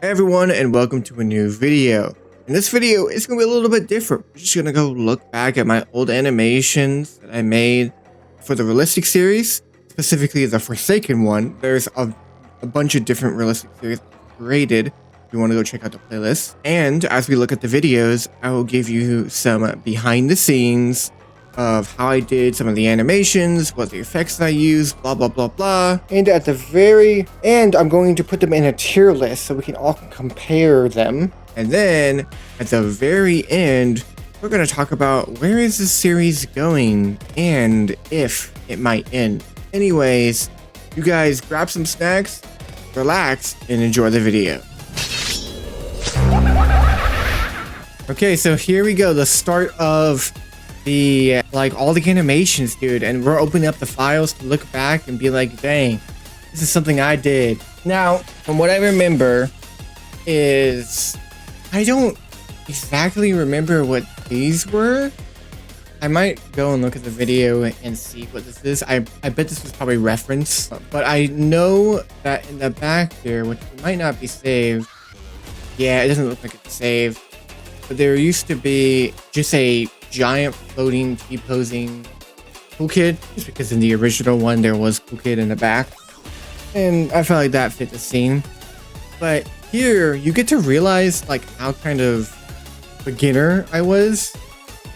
Hey everyone, and welcome to a new video. In this video, it's going to be a little bit different. We're just going to go look back at my old animations that I made for the Realistic series, specifically the Forsaken one. There's a bunch of different Realistic series created. If you want to go check out the playlist. And as we look at the videos, I will give you some behind the scenes of how I did some of the animations, what the effects I used, blah blah blah blah. And at the very end, I'm going to put them in a tier list so we can all compare them. And then at the very end, we're going to talk about where is this series going and if it might end. Anyways, you guys grab some snacks, relax, and enjoy the video. Okay, so here we go, the start of the all the animations, dude, and we're opening up the files to look back and be like, dang, this is something I did. Now, from what I remember is I don't exactly remember what these were. I might go and look at the video and see what this is. I bet this was probably reference, but I know that in the back there, which might not be saved. Yeah, it doesn't look like it's saved, but there used to be just a giant floating T-posing Cool Kid, just because in the original one there was Cool Kid in the back, and I felt like that fit the scene. But here you get to realize like how kind of beginner I was,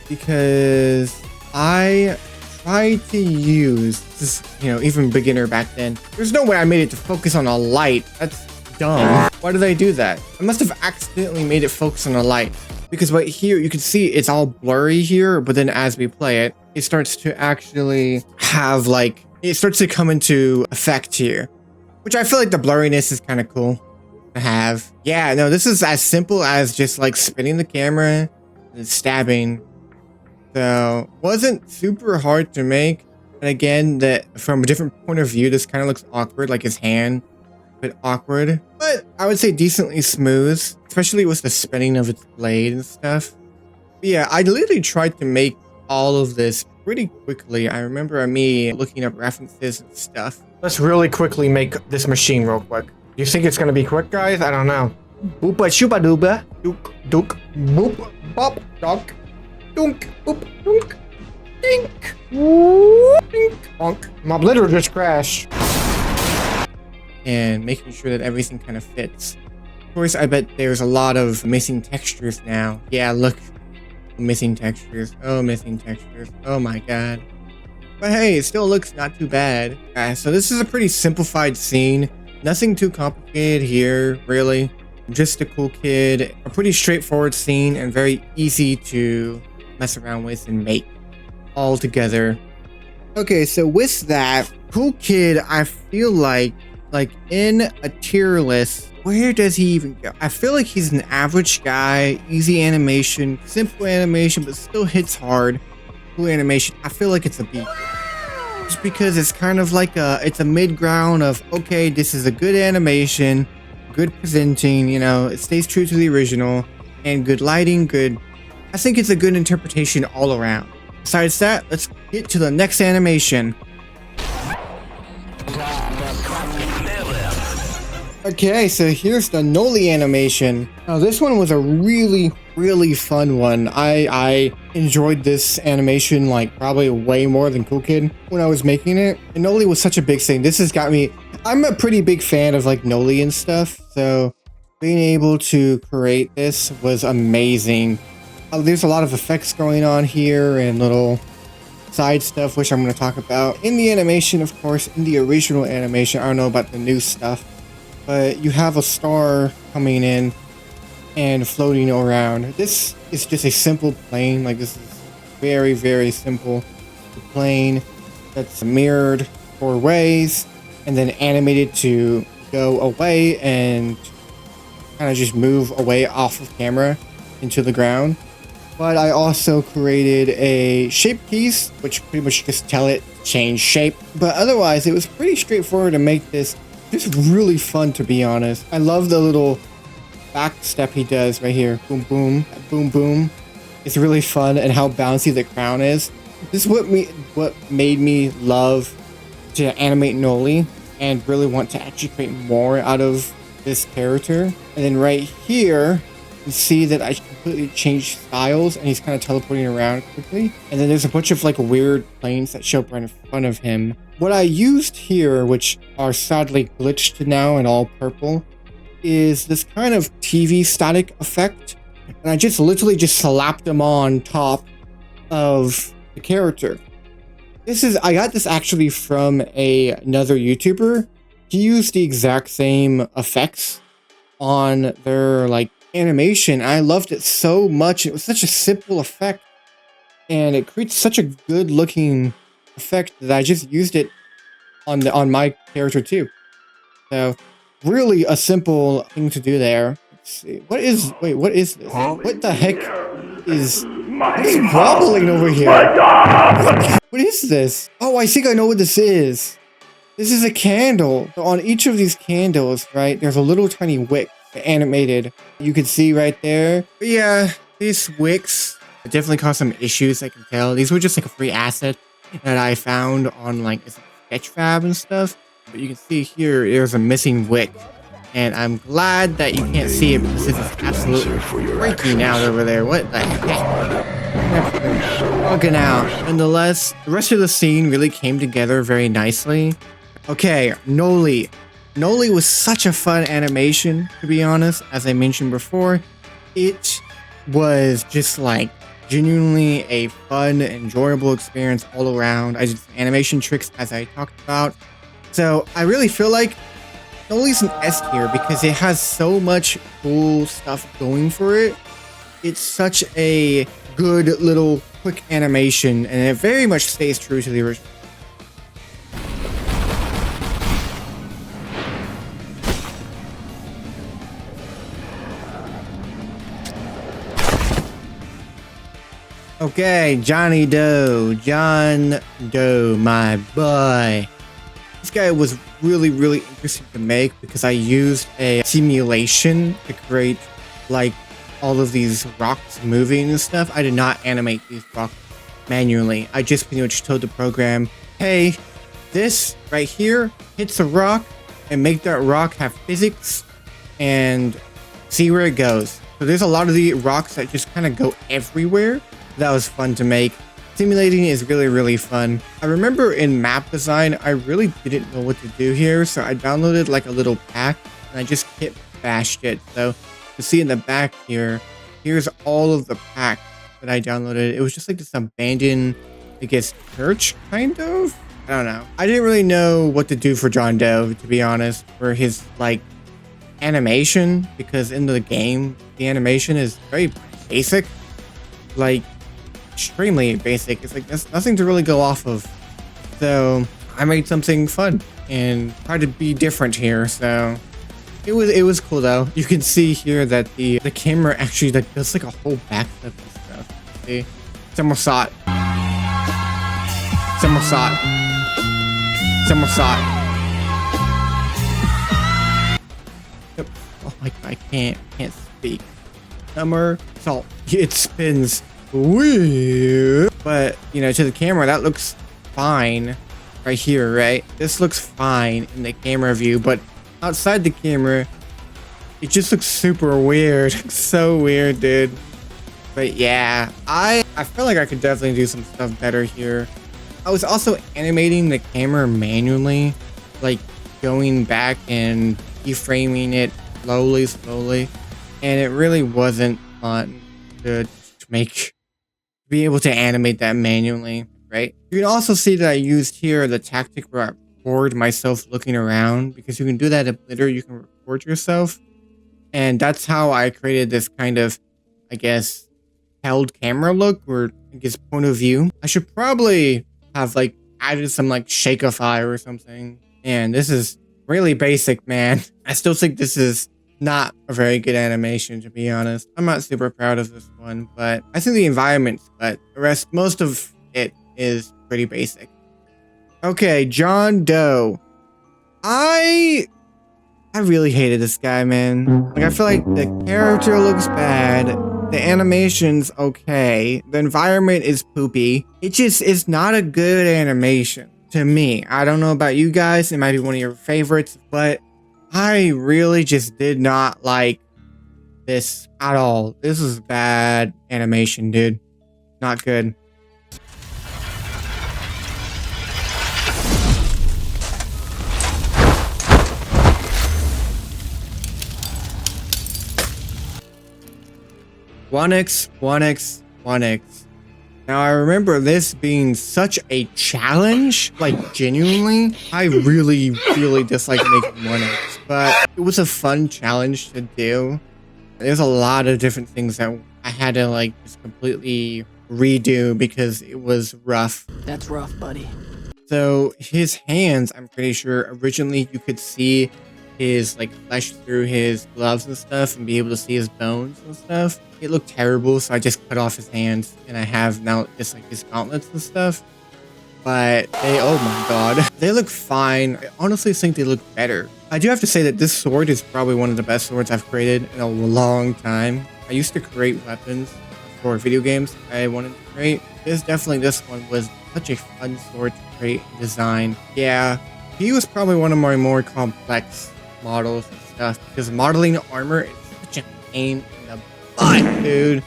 because I tried to use this, even beginner back then. There's no way I made it to focus on a light. That's dumb. Why did I do that? I must have accidentally made it focus on a light. Because right here, you can see it's all blurry here, but then as we play it, it starts to actually have it starts to come into effect here. Which I feel like the blurriness is kind of cool to have. Yeah, no, this is as simple as just spinning the camera and stabbing. So, wasn't super hard to make. And again, that from a different point of view, this kind of looks awkward, like his hand. Bit awkward, but I would say decently smooth, especially with the spinning of its blade and stuff. But yeah, I literally tried to make all of this pretty quickly. I remember me looking up references and stuff. Let's really quickly make this machine real quick. You think it's gonna be quick, guys? I don't know. Boopa shoopa dooba. Dook dook boop bop donk dunk boop dunk dink whoop dink bonk. My blender just crashed. And making sure that everything kind of fits. Of course, I bet there's a lot of missing textures now. Yeah, look. Missing textures. Oh, missing textures. Oh my god. But hey, it still looks not too bad. So this is a pretty simplified scene. Nothing too complicated here, really. Just a cool kid. A pretty straightforward scene and very easy to mess around with and make all together. Okay, so with that, cool kid, I feel like in a tier list, where does he even go? I feel like he's an average guy, easy animation, simple animation, but still hits hard. Cool animation. I feel like it's a B. Just because it's kind of it's a mid-ground of, okay, this is a good animation, good presenting, it stays true to the original, and good lighting, I think it's a good interpretation all around. Besides that, let's get to the next animation. Okay, so here's the Nolley animation. Now this one was a really, really fun one. I enjoyed this animation probably way more than Cool Kid when I was making it. And Nolley was such a big thing. This has got me, I'm a pretty big fan of Nolley and stuff. So being able to create this was amazing. There's a lot of effects going on here and little side stuff, which I'm going to talk about in the animation, of course. In the original animation, I don't know about the new stuff. But you have a star coming in and floating around. This is just a simple plane. This is very, very simple. The plane that's mirrored 4 ways and then animated to go away and kind of just move away off of camera into the ground. But I also created a shape piece, which pretty much just tell it change shape. But otherwise, it was pretty straightforward to make this. Just really fun, to be honest. I love the little back step he does right here. Boom, boom, boom, boom. It's really fun, and how bouncy the crown is. This is what made me love to animate Nolley and really want to actually create more out of this character. And then right here, you see that I completely changed styles and he's kind of teleporting around quickly. And then there's a bunch of like weird planes that show up right in front of him. What I used here, which are sadly glitched now and all purple, is this kind of TV static effect. And I just literally just slapped them on top of the character. I got this actually from another YouTuber. He used the exact same effects on their like animation. I loved it so much. It was such a simple effect and it creates such a good looking effect that I just used it on my character too. So really a simple thing to do there. Let's see. What is this? What the heck is wobbling over here? What is this? Oh, I think I know what this is. This is a candle. So on each of these candles, right, there's a little tiny wick animated. You can see right there. But yeah, these wicks definitely caused some issues, I can tell. These were just like a free asset that I found on like Sketchfab and stuff. But you can see here, there's a missing wick. And I'm glad that you can't see it because this is absolutely freaking out over there. What the heck? Bugging out. Nonetheless, the rest of the scene really came together very nicely. Okay, Nolley. Nolley was such a fun animation, to be honest. As I mentioned before, it was just like genuinely a fun, enjoyable experience all around. I did animation tricks as I talked about. So I really feel like Nolley's an S tier because it has so much cool stuff going for it. It's such a good little quick animation and it very much stays true to the original. Okay, John Doe, my boy. This guy was really interesting to make because I used a simulation to create like all of these rocks moving and stuff. I did not animate these rocks manually. I just pretty much told the program, hey, this right here hits a rock and make that rock have physics and see where it goes. So there's a lot of the rocks that just kind of go everywhere. That was fun to make. Simulating is really fun. I remember in map design, I really didn't know what to do here, so I downloaded like a little pack and I just hit bashed it. So you see in the back here, here's all of the pack that I downloaded. It was just like this abandoned, I guess, church kind of. I don't know. I didn't really know what to do for John Doe, to be honest, for his like animation, because in the game, the animation is very basic, like extremely basic. It's like there's nothing to really go off of. So I made something fun and tried to be different here. So it was cool though. You can see here that the camera actually like does like a whole backflip and stuff. See, somersault. Yep. Oh my god, I can't speak. Somersault. It spins weird, but you know, to the camera that looks fine right here, right? This looks fine in the camera view, but outside the camera it just looks super weird. So weird, dude. But yeah, I feel like I could definitely do some stuff better here. I was also animating the camera manually, like going back and keyframing it slowly, and it really wasn't fun to be able to animate that manually, right? You can also see that I used here the tactic where I record myself looking around, because you can do that in Blender. You can record yourself, and that's how I created this kind of, I guess, held camera look, or I guess point of view. I should probably have like added some like shakeify or something. And this is really basic, man. I still think this is not a very good animation, to be honest. I'm not super proud of this one, but I think the environment's, but the rest, most of it is pretty basic. Okay, John Doe. I really hated this guy, man. Like, I feel like the character looks bad. The animation's okay. The environment is poopy. It just is not a good animation to me. I don't know about you guys. It might be one of your favorites, but I really just did not like this at all. This is bad animation, dude. Not good. One X, 1X, 1X. Now I remember this being such a challenge, like genuinely. I really dislike making 1X, but it was a fun challenge to do. There's a lot of different things that I had to like just completely redo because it was rough. That's rough, buddy. So his hands, I'm pretty sure originally you could see his like flesh through his gloves and stuff and be able to see his bones and stuff. It looked terrible, so I just cut off his hands and I have now just like his gauntlets and stuff. But they, oh my god, they look fine. I honestly think they look better. I do have to say that this sword is probably one of the best swords I've created in a long time. I used to create weapons for video games I wanted to create. This one was such a fun sword to create and design. Yeah, he was probably one of my more complex models and stuff because modeling armor is such a pain in the butt, dude.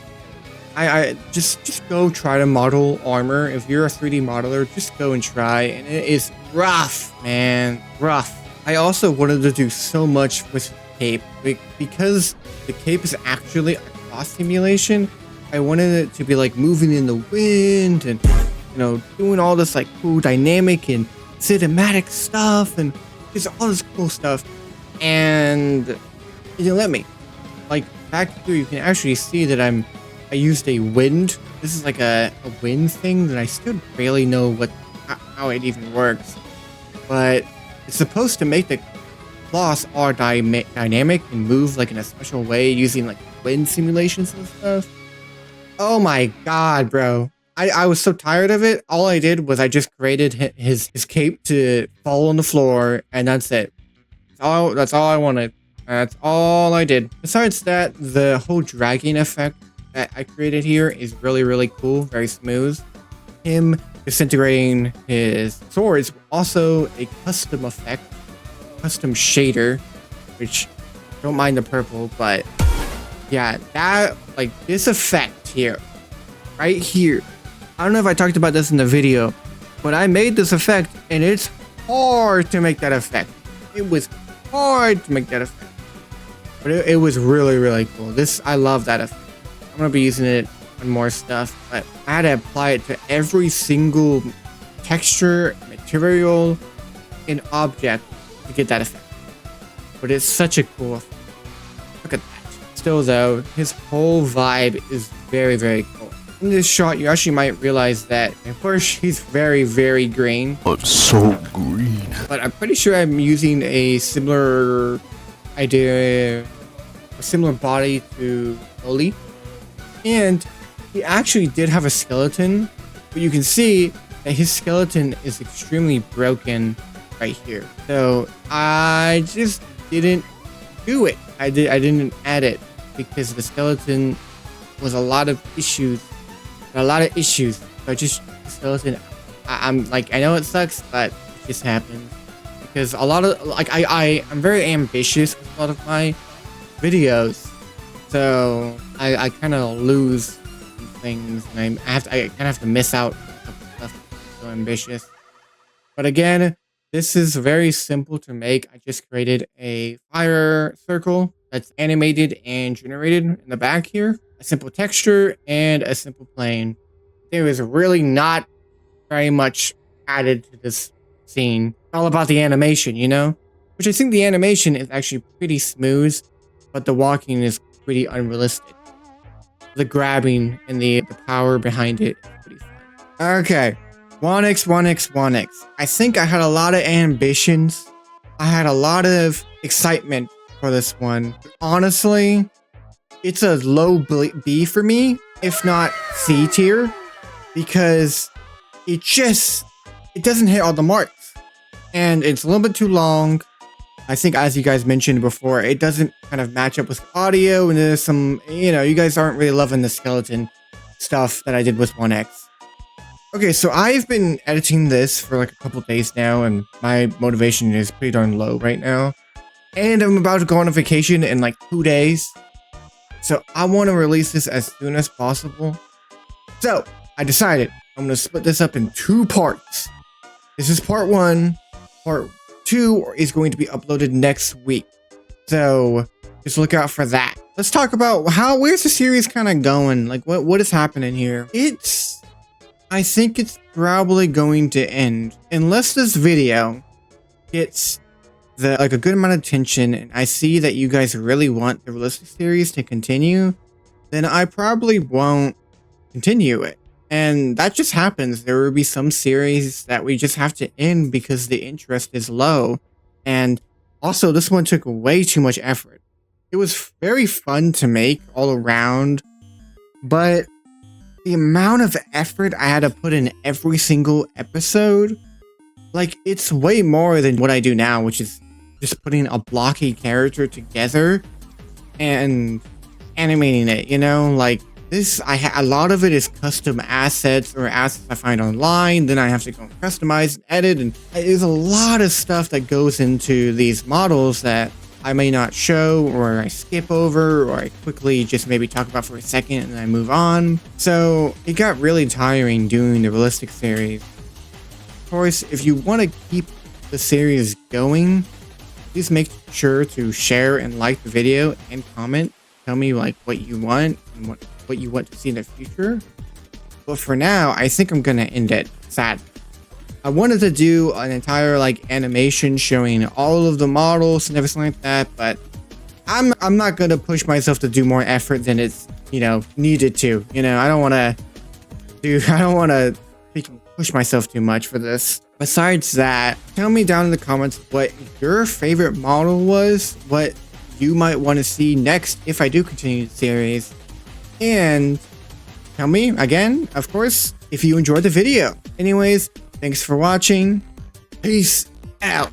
I just go try to model armor. If you're a 3D modeler, just go and try, and it is rough, man, rough. I also wanted to do so much with cape because the cape is actually a cross simulation. I wanted it to be like moving in the wind and, you know, doing all this like cool dynamic and cinematic stuff and just all this cool stuff. And it didn't let me. Like back here, you can actually see that I used a wind. This is like a wind thing that I still barely know how it even works. But it's supposed to make the cloths all dynamic and move like in a special way using like wind simulations and stuff. Oh my god, bro. I was so tired of it. All I did was I just created his cape to fall on the floor, and that's it. That's all I wanted. That's all I did. Besides that, the whole dragging effect that I created here is really cool, very smooth. Him disintegrating his swords, also a custom effect, custom shader, which I don't mind the purple, but yeah, that like this effect here, right here. I don't know if I talked about this in the video, but I made this effect and it's hard to make that effect. It was hard to make that effect, but it was really cool. I love that effect. I'm gonna be using it on more stuff, but I had to apply it to every single texture, material, and object to get that effect. But it's such a cool effect. Look at that. Still though, his whole vibe is very cool. In this shot, you actually might realize that at first he's very green. I'm so green. But I'm pretty sure I'm using a similar idea, a similar body to Nolley. And he actually did have a skeleton, but you can see that his skeleton is extremely broken right here. So I just didn't do it. I didn't add it because the skeleton was a lot of issues. So just the skeleton. I'm like, I know it sucks, but it just happens because a lot of like I'm very ambitious with a lot of my videos. So I kind of lose things, and I kind of have to miss out on stuff. So ambitious, but again, this is very simple to make. I just created a fire circle that's animated and generated in the back here, a simple texture and a simple plane. There was really not very much added to this scene. It's all about the animation, you know, which I think the animation is actually pretty smooth, but the walking is pretty unrealistic. The grabbing and the power behind it is pretty fun. Okay, 1X. I think I had a lot of ambitions. I had a lot of excitement for this one. Honestly, it's a low B for me, if not C tier, because it doesn't hit all the marks. And it's a little bit too long. I think, as you guys mentioned before, it doesn't kind of match up with audio, and there's some, you know, you guys aren't really loving the skeleton stuff that I did with 1X. Okay, so I've been editing this for like a couple days now, and my motivation is pretty darn low right now. And I'm about to go on a vacation in like 2 days. So I want to release this as soon as possible. So I decided I'm going to split this up in 2 parts. This is part 1. Part 2 is going to be uploaded next week. So just look out for that. Let's talk about where's the series kind of going? Like what is happening here? I think it's probably going to end unless this video gets a good amount of attention and I see that you guys really want the realistic series to continue, then I probably won't continue it. And that just happens. There will be some series that we just have to end because the interest is low. And also this one took way too much effort. It was very fun to make all around, but the amount of effort I had to put in every single episode, like, it's way more than what I do now, which is just putting a blocky character together and animating it, you know? Like, this, a lot of it is custom assets or assets I find online, then I have to go and customize and edit, and there's a lot of stuff that goes into these models that I may not show, or I skip over, or I quickly just maybe talk about for a second and then I move on. So it got really tiring doing the realistic series. Of course, if you want to keep the series going, please make sure to share and like the video and comment. Tell me like what you want and what you want to see in the future. But for now, I think I'm gonna end it, sadly. I wanted to do an entire like animation showing all of the models and everything like that, but I'm not gonna push myself to do more effort than it's, you know, needed to. You know, I don't want to push myself too much for this. Besides that, tell me down in the comments what your favorite model was, what you might want to see next if I do continue the series, and tell me again, of course, if you enjoyed the video. Anyways, thanks for watching. Peace out.